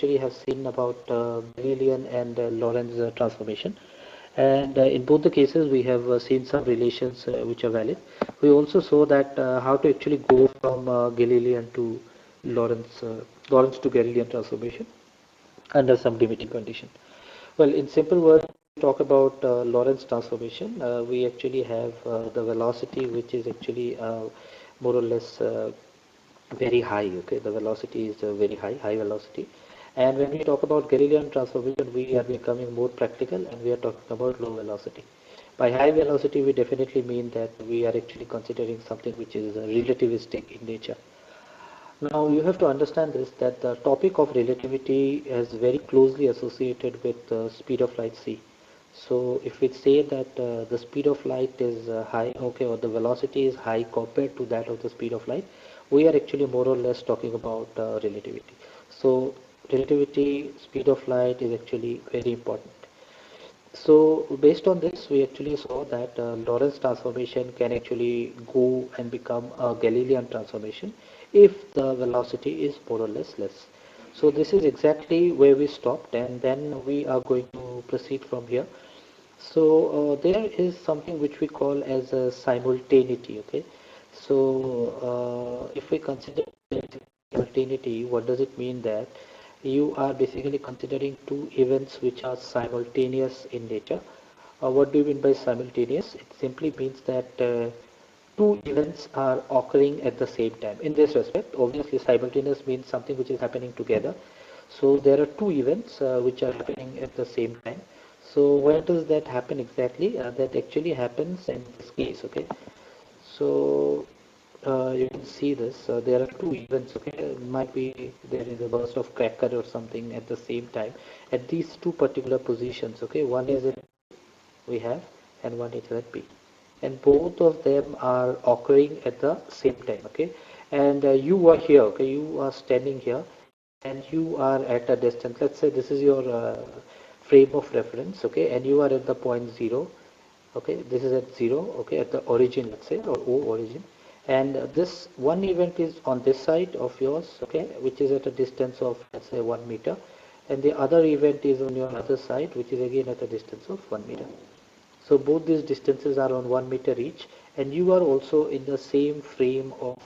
actually have seen about Galilean and Lorentz transformation, and in both the cases we have seen some relations which are valid. We also saw that how to actually go from Galilean to Lorentz, Lorentz to Galilean transformation under some limiting condition. Well, in simple words, talk about Lorentz transformation. We actually have the velocity which is actually more or less very high. Okay, the velocity is very high velocity. And when we talk about Galilean transformation, we are becoming more practical and we are talking about low velocity. By high velocity, we definitely mean that we are actually considering something which is relativistic in nature. Now you have to understand this, that the topic of relativity is very closely associated with the speed of light c. So if we say that the speed of light is high, okay, or the velocity is high compared to that of the speed of light, we are actually more or less talking about relativity. So relativity, speed of light is actually very important. So based on this, we actually saw that Lorentz transformation can actually go and become a Galilean transformation if the velocity is more or less less. So this is exactly where we stopped, and then we are going to proceed from here. So there is something which we call as a simultaneity. Okay, so if we consider simultaneity, what does it mean? That you are basically considering two events which are simultaneous in nature. What do you mean by simultaneous? It simply means that two events are occurring at the same time. In this respect, obviously simultaneous means something which is happening together. So there are two events which are happening at the same time. So where does that happen exactly? That actually happens in this case. Okay, so you can see this. There are two events. Okay, might be there is a burst of cracker or something at the same time at these two particular positions. Okay, one is at we have and one is at B, and both of them are occurring at the same time. Okay, and you are here. Okay, you are standing here and you are at a distance. Let's say this is your frame of reference. Okay, and you are at the point 0. Okay, this is at 0. Okay, at the origin, let's say, or O origin, and this one event is on this side of yours. Okay, which is at a distance of, let's say, 1 meter, and the other event is on your other side, which is again at a distance of 1 meter. So both these distances are on 1 meter each, and you are also in the same frame of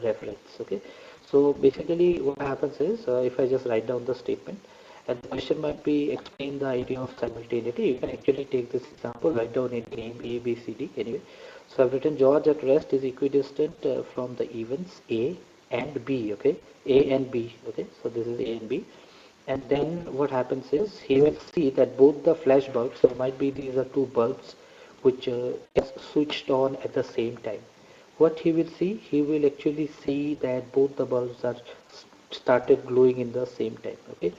reference. Okay, so basically what happens is, if I just write down the statement, and the question might be explain the idea of simultaneity. You can actually take this example, write down any name A, B, C, D. Anyway, so I've written George at rest is equidistant from the events A and B. Okay, A and B. Okay, so this is A and B, and then what happens is he will see that both the flash bulbs, so might be these are two bulbs which is switched on at the same time. What he will see, he will actually see that both the bulbs are started glowing in the same time. Okay,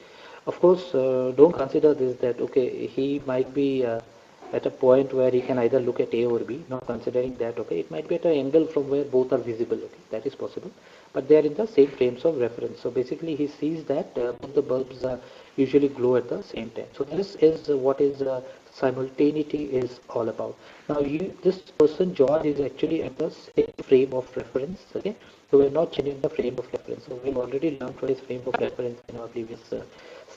of course, don't consider this that okay, he might be at a point where he can either look at A or B, not considering that. Okay, it might be at an angle from where both are visible. Okay, that is possible, but they are in the same frames of reference. So basically he sees that both the bulbs usually glow at the same time. So this is what is simultaneity is all about. Now this person George is actually at the same frame of reference. Okay, so we're not changing the frame of reference. So we've already learned what is frame of reference in our previous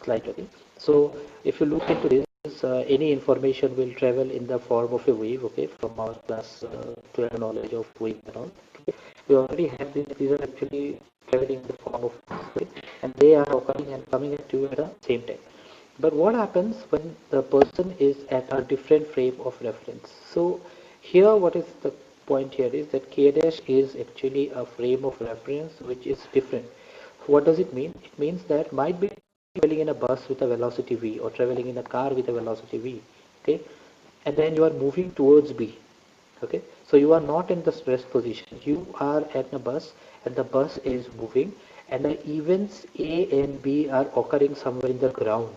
slide. Okay, so if you look into this, any information will travel in the form of a wave. Okay, from our class 12 knowledge of wave and all. Okay? We already have these are actually traveling in the form of wave, and they are occurring and coming at you at the same time. But what happens when the person is at a different frame of reference? So here what is the point here is that K dash is actually a frame of reference which is different. What does it mean? It means that might be traveling in a bus with a velocity v or traveling in a car with a velocity v. Okay, and then you are moving towards B. Okay, so you are not in the rest position, you are at a bus and the bus is moving and the events A and B are occurring somewhere in the ground.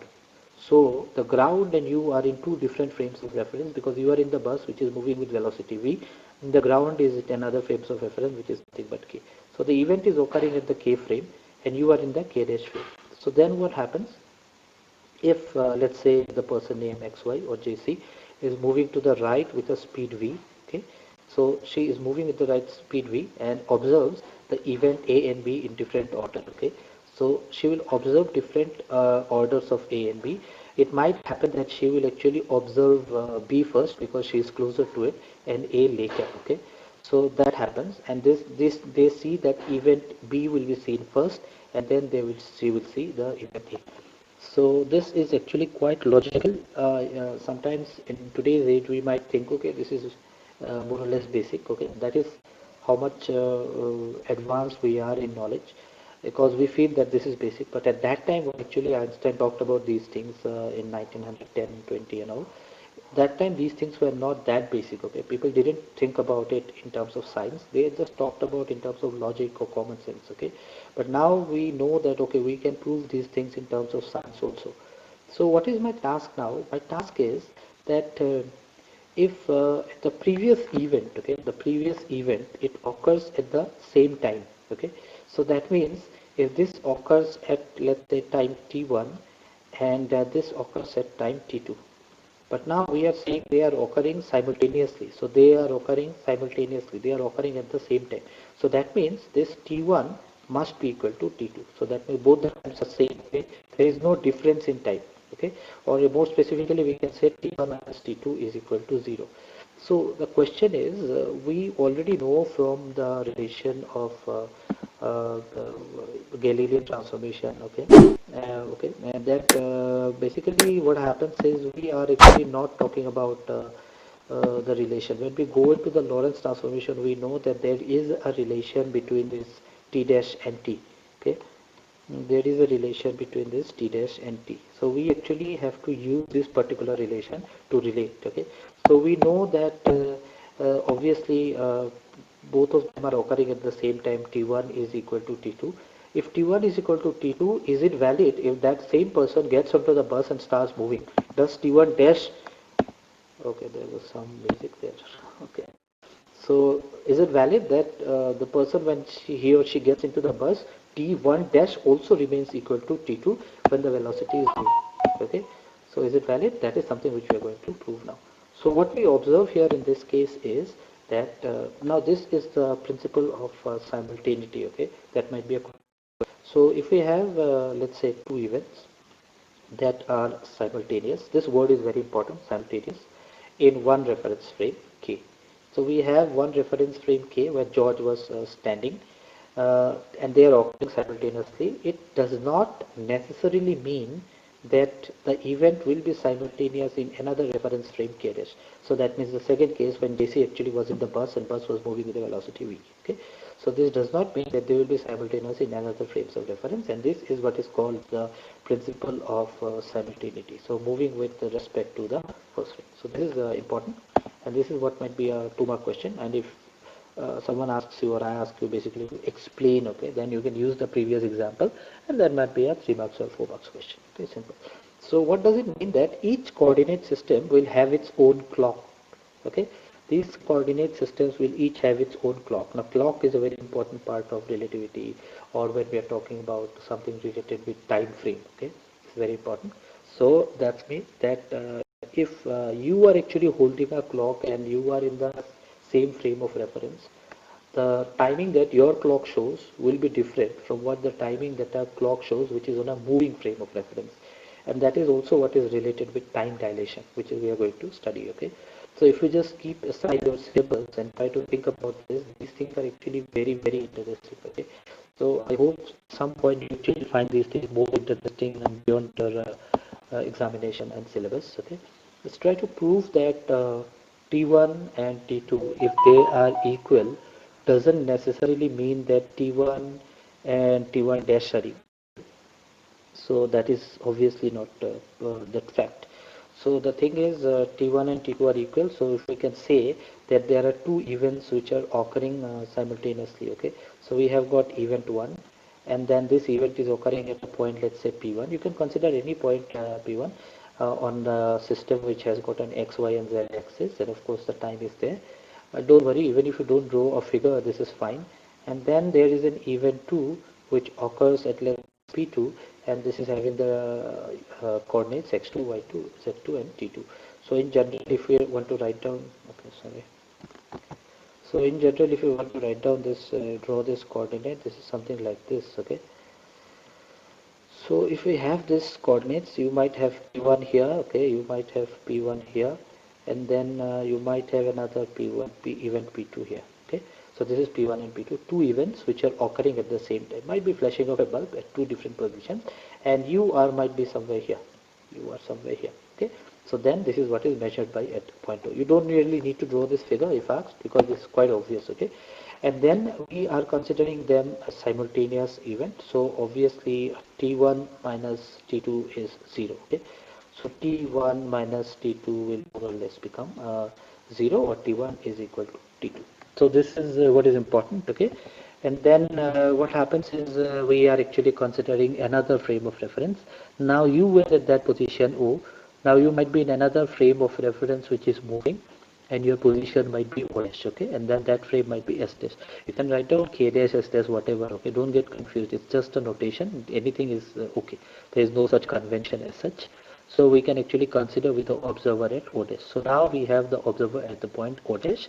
So the ground and you are in two different frames of reference because you are in the bus which is moving with velocity v, and the ground is at another frames of reference which is nothing but k. So the event is occurring at the k frame and you are in the k dash frame. So then what happens if let's say the person named xy or jc is moving to the right with a speed v. Okay, so she is moving with the right speed v and observes the event a and b in different order. Okay, So she will observe different orders of A and B. It might happen that she will actually observe B first because she is closer to it, and A later. Okay, so that happens, and this they see that event B will be seen first, and then she will see the event A. So this is actually quite logical. Sometimes in today's age we might think, okay, this is more or less basic. Okay, that is how much advanced we are in knowledge, because we feel that this is basic. But at that time, when actually Einstein talked about these things in 1910, 20, and all, that time these things were not that basic. Okay, people didn't think about it in terms of science. They just talked about in terms of logic or common sense. Okay, but now we know that, okay, we can prove these things in terms of science also. So what is my task now? My task is that if the previous event, okay, the previous event, it occurs at the same time. Okay, so that means if this occurs at, let's say, time t1, and this occurs at time t2, but now we are saying they are occurring simultaneously. So they are occurring simultaneously. They are occurring at the same time. So that means this T1 must be equal to T2. So that means both the times are same. Okay? There is no difference in time. Okay? Or more specifically, we can say T1 minus T2 is equal to 0. So the question is, we already know from the relation of the Galilean transformation, okay, okay, and that basically what happens is we are actually not talking about the relation. When we go into the Lorentz transformation, we know that there is a relation between this t dash and t. Okay, there is a relation between this t dash and t. So we actually have to use this particular relation to relate. Okay, so we know that obviously both of them are occurring at the same time. T1 is equal to T2. If T1 is equal to T2, is it valid if that same person gets onto the bus and starts moving? Does T1 dash? Okay, there was some music there. Okay. So is it valid that the person, when he or she gets into the bus, T1 dash also remains equal to T2 when the velocity is v? Okay. So is it valid? That is something which we are going to prove now. So what we observe here in this case is that now this is the principle of simultaneity. Okay, that might be a. So if we have let's say two events that are simultaneous, this word is very important, simultaneous, in one reference frame K. So we have one reference frame K where George was standing, and they are occurring simultaneously. It does not necessarily mean that the event will be simultaneous in another reference frame K dash. So that means the second case when JC actually was in the bus and bus was moving with a velocity v. Okay, so this does not mean that they will be simultaneous in another frames of reference, and this is what is called the principle of simultaneity. So moving with respect to the first frame. So this is important, and this is what might be a 2-mark question. And if someone asks you or I ask you basically to explain, okay, then you can use the previous example, and that might be a 3 marks or 4 marks question. Okay, simple. So what does it mean? That each coordinate system will have its own clock. Okay, these coordinate systems will each have its own clock. Now clock is a very important part of relativity, or when we are talking about something related with time frame. Okay, it's very important. So that means that if you are actually holding a clock and you are in the same frame of reference, the timing that your clock shows will be different from what the timing that a clock shows which is on a moving frame of reference. And that is also what is related with time dilation, which we are going to study. Okay, so if you just keep aside your syllables and try to think about this, these things are actually very, very interesting. Okay, so I hope some point you actually find these things more interesting and beyond your examination and syllabus. Okay, let's try to prove that T1 and T2, if they are equal, doesn't necessarily mean that T1 and T1 dash are equal. So that is obviously not that fact. So the thing is T1 and T2 are equal. So if we can say that there are two events which are occurring simultaneously. Okay, so we have got event 1, and then this event is occurring at a point, let's say P1. You can consider any point P1 on the system which has got an X, Y, and Z axis, and of course the time is there. Don't worry, even if you don't draw a figure, this is fine. And then there is an event 2 which occurs at level P2, and this is having the coordinates x2, y2, z2, and t2. So in general, if we want to write down, okay, sorry. So in general, if you want to write down this, draw this coordinate, this is something like this, okay. So if we have this coordinates, you might have P1 here, okay, you might have P1 here, and then you might have another P1, event P2 here, okay. So this is P1 and P2, two events which are occurring at the same time. Might be flashing of a bulb at two different positions, and you are might be somewhere here. You are somewhere here, okay. So then this is what is measured by at point 2. You don't really need to draw this figure if asked, because it's quite obvious, okay. And then we are considering them a simultaneous event. So obviously T1 minus T2 is 0. Okay? So T1 minus T2 will more or less become 0, or T1 is equal to T2. So this is what is important. Okay? And then what happens is we are actually considering another frame of reference. Now you were at that position O. Now you might be in another frame of reference which is moving, and your position might be O dash, okay, and then that frame might be S dash. You can write down K dash, S dash, whatever, okay, don't get confused, it's just a notation, anything is okay, there is no such convention as such. So we can actually consider with the observer at O dash. So now we have the observer at the point O dash,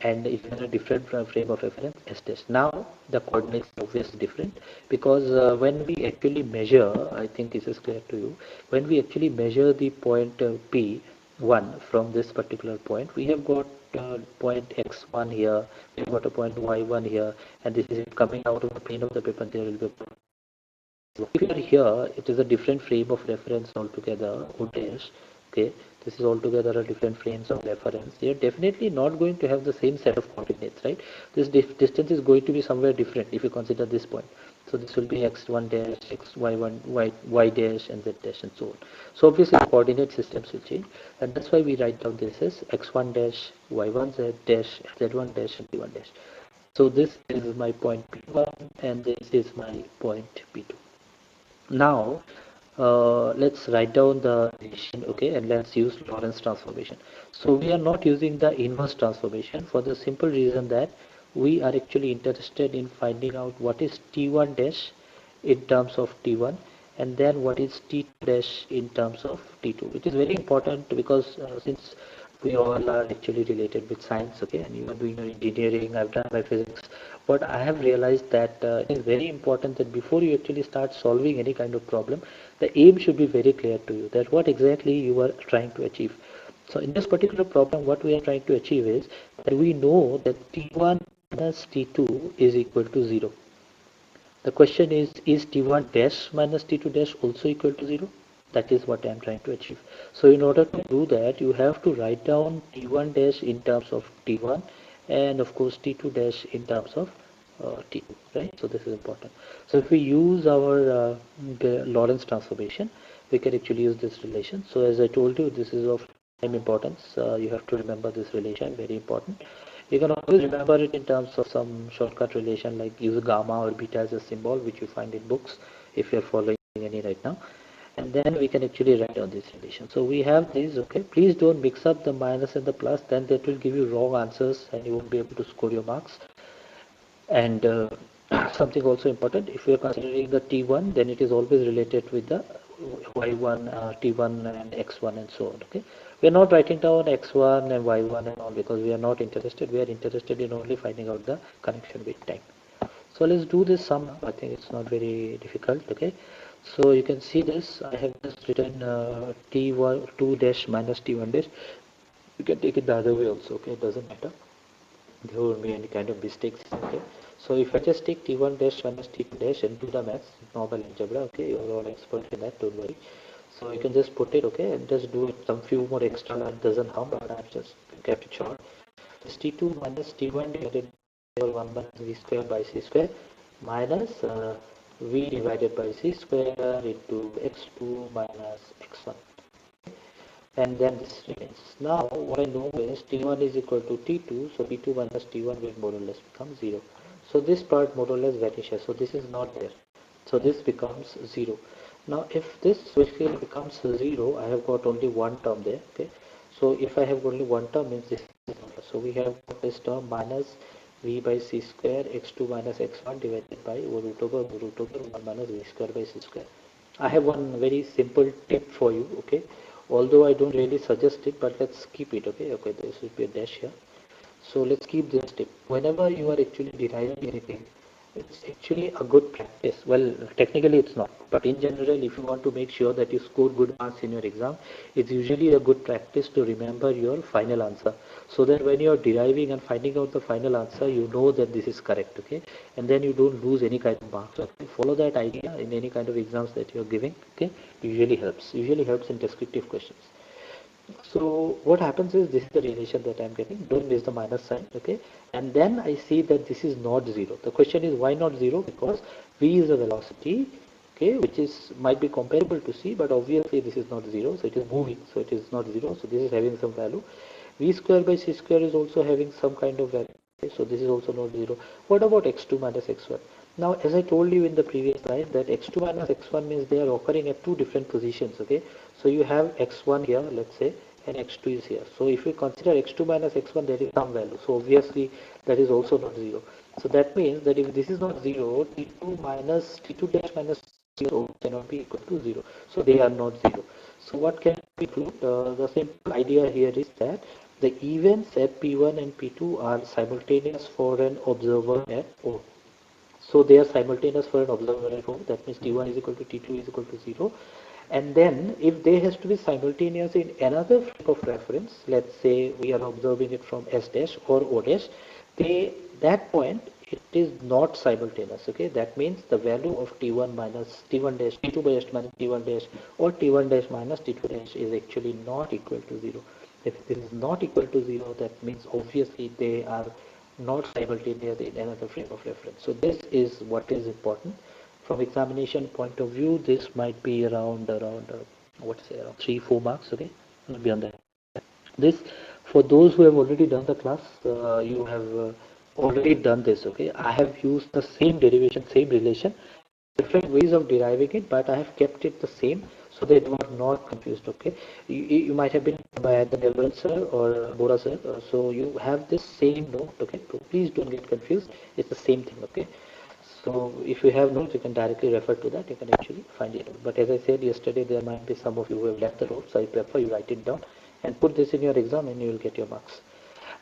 and if you have a different frame of reference S dash. Now the coordinates are obviously different, because when we actually measure, I think this is clear to you, when we actually measure the point P1 from this particular point, we have got point x1 here, we've got a point y1 here, and this is coming out of the plane of the paper. There will be a point. If you are here, it is a different frame of reference altogether, O dash, okay, this is altogether a different frames of reference. You're definitely not going to have the same set of coordinates, right? This distance is going to be somewhere different if you consider this point. So this will be x1 dash, xy1, y dash, and z dash, and so on. So obviously the coordinate systems will change, and that's why we write down this as x1 dash, y1 z dash, z1 dash, and p1 dash. So this is my point p1, and this is my point p2. Now let's write down the relation, okay, and let's use Lorentz transformation. So we are not using the inverse transformation for the simple reason that we are actually interested in finding out what is T1 dash in terms of T1, and then what is T2 dash in terms of T2. It is very important because since we all are actually related with science, okay, and you are doing your engineering, I've done my physics. What I have realized that it is very important that before you actually start solving any kind of problem, the aim should be very clear to you, that what exactly you are trying to achieve. So in this particular problem, what we are trying to achieve is that we know that T1 minus T2 is equal to 0. The question is T1 dash minus T2 dash also equal to 0? That is what I am trying to achieve. So in order to do that, you have to write down T1 dash in terms of T1, and of course T2 dash in terms of T2, right? So this is important. So if we use our Lorentz transformation, we can actually use this relation. So as I told you, this is of time importance. You have to remember this relation, very important. You can always remember it in terms of some shortcut relation, like use gamma or beta as a symbol, which you find in books if you're following any right now. And then we can actually write down this relation. So we have these, okay. Please don't mix up the minus and the plus, then that will give you wrong answers and you won't be able to score your marks. And something also important, if you are considering the T1, then it is always related with the Y1, T1 and X1 and so on, okay. We are not writing down X1 and Y1 and all because we are not interested. We are interested in only finding out the connection with time. So let's do this sum. I think it's not very difficult, okay. So you can see this, I have just written T1 2 dash minus T1 dash. You can take it the other way also, okay, it doesn't matter, there won't be any kind of mistakes, okay. So if I just take T1 dash minus T2 dash and do the maths, normal algebra, okay, you're all expert in that, don't worry. So you can just put it, okay, and just do it, some few more extra, it doesn't harm, but I've just kept it short. This T2 minus T1 divided by 1 by V square by C square minus V divided by C square into X2 minus X1, and then this remains. Now what I know is T1 is equal to T2, so T2 minus T1 will more or less become 0. So this part more or less vanishes, so this is not there. So this becomes 0. Now if this basically becomes 0, I have got only one term there, okay. So if I have only one term, means this is not. So we have got this term minus V by C square x2 minus x1 divided by root over 1 minus V square by C square. I have one very simple tip for you, okay, although I don't really suggest it, but let's keep it, okay. Okay, this will be a dash here. So let's keep this tip. Whenever you are actually deriving anything, It's actually a good practice. Well, technically it's not, but in general, if you want to make sure that you score good marks in your exam, it's usually a good practice to remember your final answer, so that when you're deriving and finding out the final answer, you know that this is correct, okay? And then you don't lose any kind of marks. Okay? Follow that idea in any kind of exams that you're giving, okay? Usually helps in descriptive questions. So what happens is, this is the relation that I'm getting. Don't miss the minus sign, okay? And then I see that this is not zero. The question is, why not zero? Because v is a velocity, okay, which is might be comparable to c, but obviously this is not zero, so it is moving, so it is not zero. So this is having some value. V square by c square is also having some kind of value. Okay, so this is also not zero. What about x2 minus x1? Now, as I told you in the previous slide, that x2 minus x1 means they are occurring at two different positions. Okay, so you have x1 here, let's say, and x2 is here. So if we consider x2 minus x1, there is some value. So obviously that is also not zero. So that means that if this is not zero, t2 minus t2 dash minus 0 cannot be equal to 0. So they are not 0. So what can we prove? The simple idea here is that the events at P1 and P2 are simultaneous for an observer at O. So they are simultaneous for an observer at O. That means T1 is equal to T2 is equal to 0. And then if they has to be simultaneous in another frame of reference, let's say we are observing it from S dash or O dash, that point it is not simultaneous. Okay, that means the value of T1 minus T1 dash T2 dash minus T1 dash or T1 dash minus T2 dash is actually not equal to 0. If it is not equal to 0, that means obviously they are not simultaneous in another frame of reference. So this is what is important. From examination point of view, this might be around what say, around 3-4 marks. Okay, beyond that. This, for those who have already done the class, you have already done this. Okay, I have used the same derivation, same relation, different ways of deriving it, but I have kept it the same so that you are not confused. Okay, you might have been by the Devan sir or Bora sir, so you have this same note. Okay, so please don't get confused. It's the same thing. Okay. So if you have notes, you can directly refer to that. You can actually find it out. But as I said yesterday, there might be some of you who have left the notes. So I prefer you write it down and put this in your exam, and you will get your marks.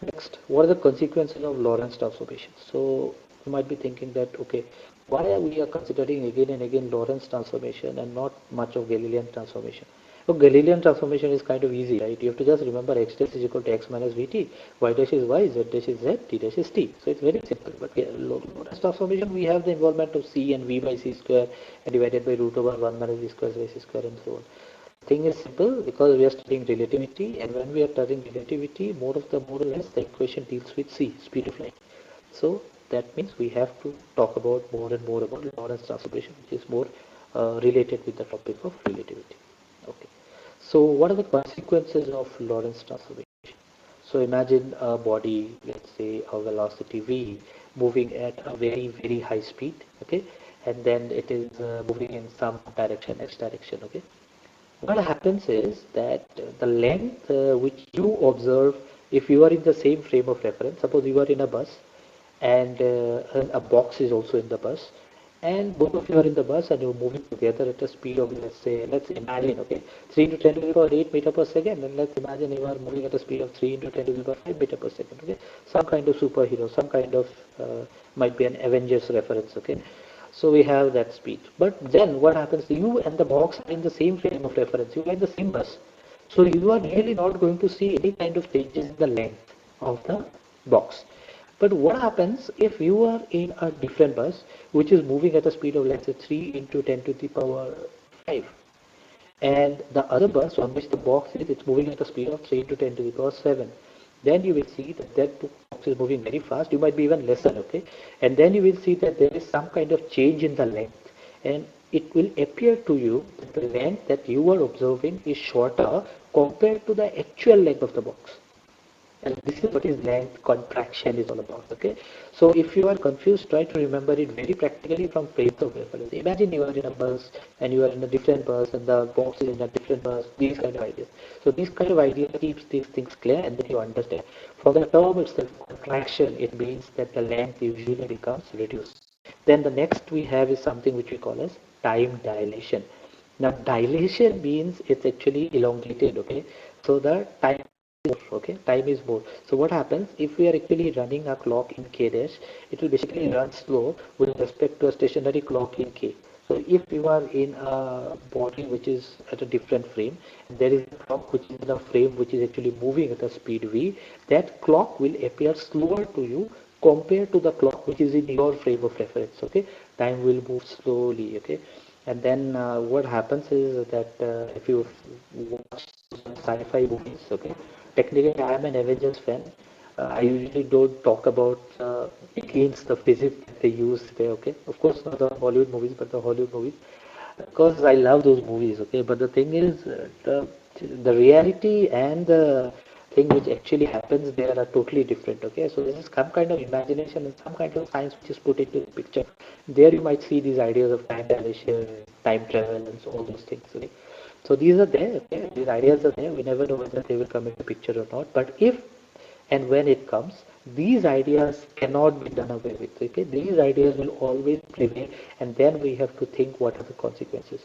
Next, what are the consequences of Lorentz transformation? So you might be thinking that, okay, why are we considering again and again Lorentz transformation and not much of Galilean transformation? So Galilean transformation is kind of easy, right? You have to just remember x dash is equal to x minus vt, y dash is y, z dash is z, t dash is t. So it's very simple. But Lorentz transformation, we have the involvement of c and v by c square and divided by root over 1 minus v square by c square and so on. Thing is simple because we are studying relativity, and when we are studying relativity, more or less the equation deals with c, speed of light. So that means we have to talk about more and more about Lorentz transformation, which is more related with the topic of relativity. Okay. So what are the consequences of Lorentz transformation? So imagine a body, let's say a velocity v, moving at a very high speed, okay, and then it is moving in some direction, x direction, okay. What happens is that the length which you observe, if you are in the same frame of reference, suppose you are in a bus and a box is also in the bus, and both of you are in the bus and you're moving together at a speed of, let's imagine, okay, 3 into 10 to the power 8 meter per second, and let's imagine you are moving at a speed of 3 into 10 to the power 5 meter per second, okay, some kind of superhero, some kind of might be an Avengers reference, okay. So we have that speed. But then what happens? You and the box are in the same frame of reference. You are in the same bus. So you are really not going to see any kind of changes in the length of the box. But what happens if you are in a different bus which is moving at a speed of, let's say, 3 into 10 to the power 5, and the other bus on which the box is, it's moving at a speed of 3 into 10 to the power 7, then you will see that that box is moving very fast. You might be even lesser, okay, and then you will see that there is some kind of change in the length, and it will appear to you that the length that you are observing is shorter compared to the actual length of the box. And this is what is length contraction is all about. Okay, so if you are confused, try to remember it very practically from frames of reference. Imagine you are in a bus and you are in a different bus and the box is in a different bus, these kind of ideas. So these kind of ideas keeps these things clear, and then you understand from the term itself, contraction, it means that the length usually becomes reduced. Then the next we have is something which we call as time dilation. Now dilation means it's actually elongated. Okay, so the time okay, time is more. So what happens if we are actually running a clock in k dash, it will basically run slow with respect to a stationary clock in k. So if you are in a body which is at a different frame, there is a clock which is in a frame which is actually moving at a speed v, that clock will appear slower to you compared to the clock which is in your frame of reference. Okay, time will move slowly. Okay, and then what happens is that if you watch sci-fi movies, okay, technically I am an Avengers fan. I usually don't talk about against the physics that they use there, okay. Of course, not the Hollywood movies, but the Hollywood movies, because I love those movies, okay. But the thing is, the reality and the thing which actually happens there are totally different, okay. So this is some kind of imagination and some kind of science which is put into the picture. There you might see these ideas of time dilation, time travel, and so all those things, okay. So these are there, okay? These ideas are there. We never know whether they will come into picture or not. But if and when it comes, these ideas cannot be done away with. Okay, these ideas will always prevail, and then we have to think what are the consequences.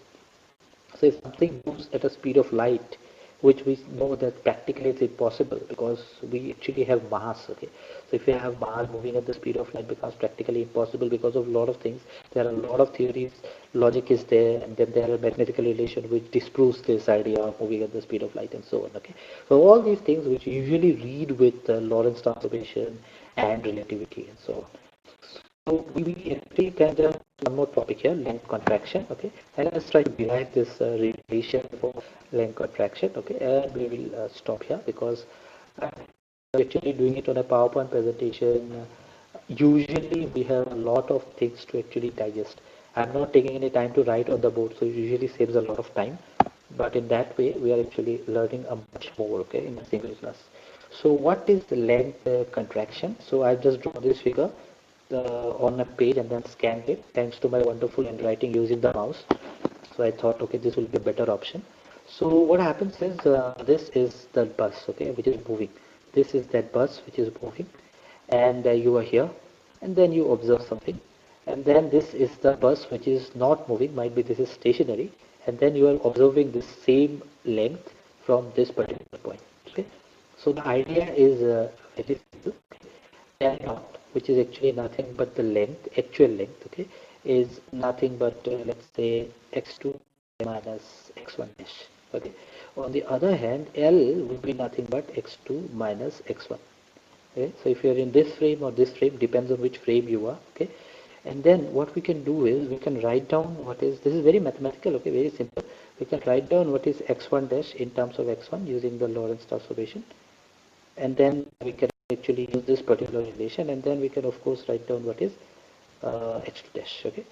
So if something moves at a speed of light, which we know that practically it's impossible because we actually have mass, okay. So if you have mass moving at the speed of light becomes practically impossible because of a lot of things. There are a lot of theories, logic is there, and then there are mathematical relation which disproves this idea of moving at the speed of light and so on, okay. So all these things which you usually read with Lorentz transformation and relativity and so on. So we actually can just one more topic here, length contraction. Okay, and let's try to derive this relation for length contraction. Okay, and we will stop here because I'm actually doing it on a PowerPoint presentation. Usually we have a lot of things to actually digest. I'm not taking any time to write on the board, so it usually saves a lot of time. But in that way, we are actually learning a much more. Okay, in a single class. So what is the length contraction? So I've just drawn this figure on a page and then scanned it thanks to my wonderful handwriting using the mouse. So I thought, okay, this will be a better option. So what happens is this is the bus, okay, which is moving. This is that bus which is moving, and you are here, and then you observe something, and then this is the bus which is not moving. Might be this is stationary, and then you are observing the same length from this particular point. Okay, so the idea is very simple. L naught, which is actually nothing but the length, actual length, okay, is nothing but let's say x2 minus x1 dash. Okay. On the other hand, L will be nothing but x2 minus x1. Okay. So if you are in this frame or this frame, depends on which frame you are. Okay. And then what we can do is we can write down what is, this is very mathematical, okay, very simple. We can write down what is x1 dash in terms of x1 using the Lorentz transformation, and then we can actually use this particular relation, and then we can of course write down what is x2 dash. Okay,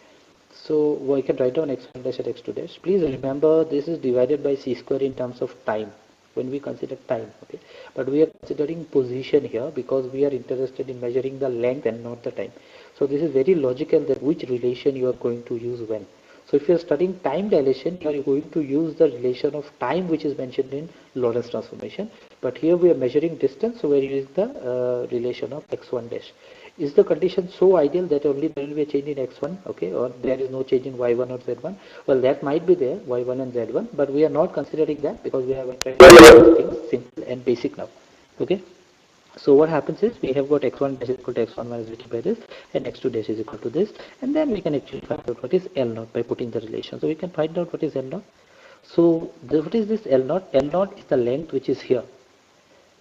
so we can write down x1 dash at x2 dash. Please remember this is divided by c square in terms of time when we consider time. Okay, but we are considering position here because we are interested in measuring the length and not the time. So this is very logical that which relation you are going to use when. So if you are studying time dilation, you are going to use the relation of time which is mentioned in Lorentz transformation. But here we are measuring distance, so we are using the relation of x1 dash. Is the condition so ideal that only there will be a change in x1, okay, or there is no change in y1 or z1? Well, that might be there, y1 and z1, but we are not considering that because we have tried to make things simple and basic now. Okay. So what happens is we have got x1 dash is equal to x1 minus v2 by this, and x2 dash is equal to this, and then we can actually find out what is L naught by putting the relation. So we can find out what is L naught. So what is this L naught? L naught is the length which is here,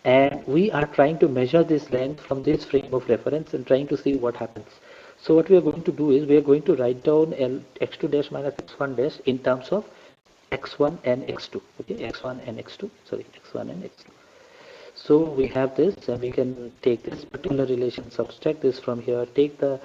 and we are trying to measure this length from this frame of reference and trying to see what happens. So what we are going to do is we are going to write down x2 dash minus x1 dash in terms of x1 and x2. Okay, x1 and x2. Sorry, x1 and x2. So we have this, and we can take this particular relation, subtract this from here, take the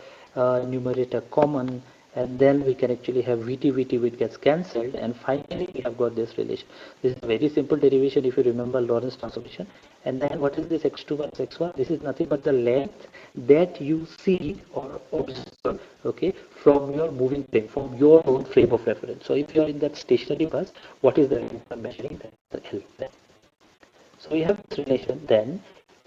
numerator common, and then we can actually have VT which gets cancelled, and finally we have got this relation. This is a very simple derivation if you remember Lorentz transformation. And then what is this x2 minus x1? This is nothing but the length that you see or observe, okay, from your moving frame, from your own frame of reference. So if you are in that stationary bus, what is the length I'm measuring? That's the L. So we have this relation, then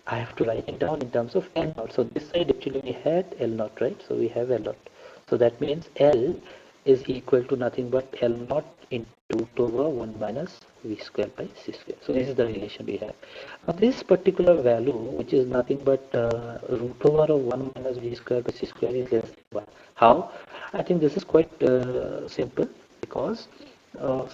I have to write it down in terms of L naught. So this side actually we had L naught, right? So we have L naught. So that means L is equal to nothing but L naught into root over 1 minus V square by C square. So this is the relation we have. Now this particular value, which is nothing but root over of 1 minus V square by C square, is less than 1. How? I think this is quite simple, because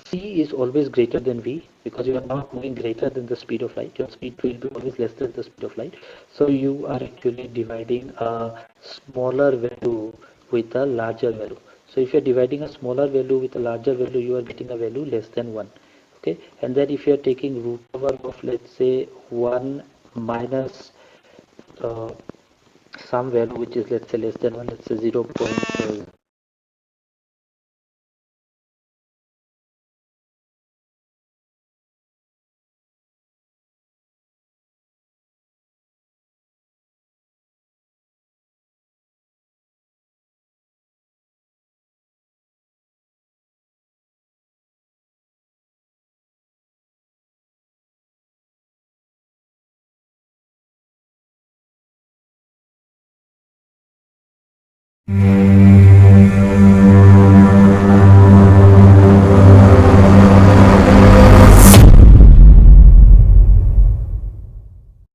C is always greater than V, because you are not moving greater than the speed of light. Your speed will be always less than the speed of light. So you are actually dividing a smaller value with a larger value. So if you are dividing a smaller value with a larger value, you are getting a value less than 1. Okay, and then if you are taking root over of, let's say, 1 minus some value which is, let's say, less than 1, let's say 0.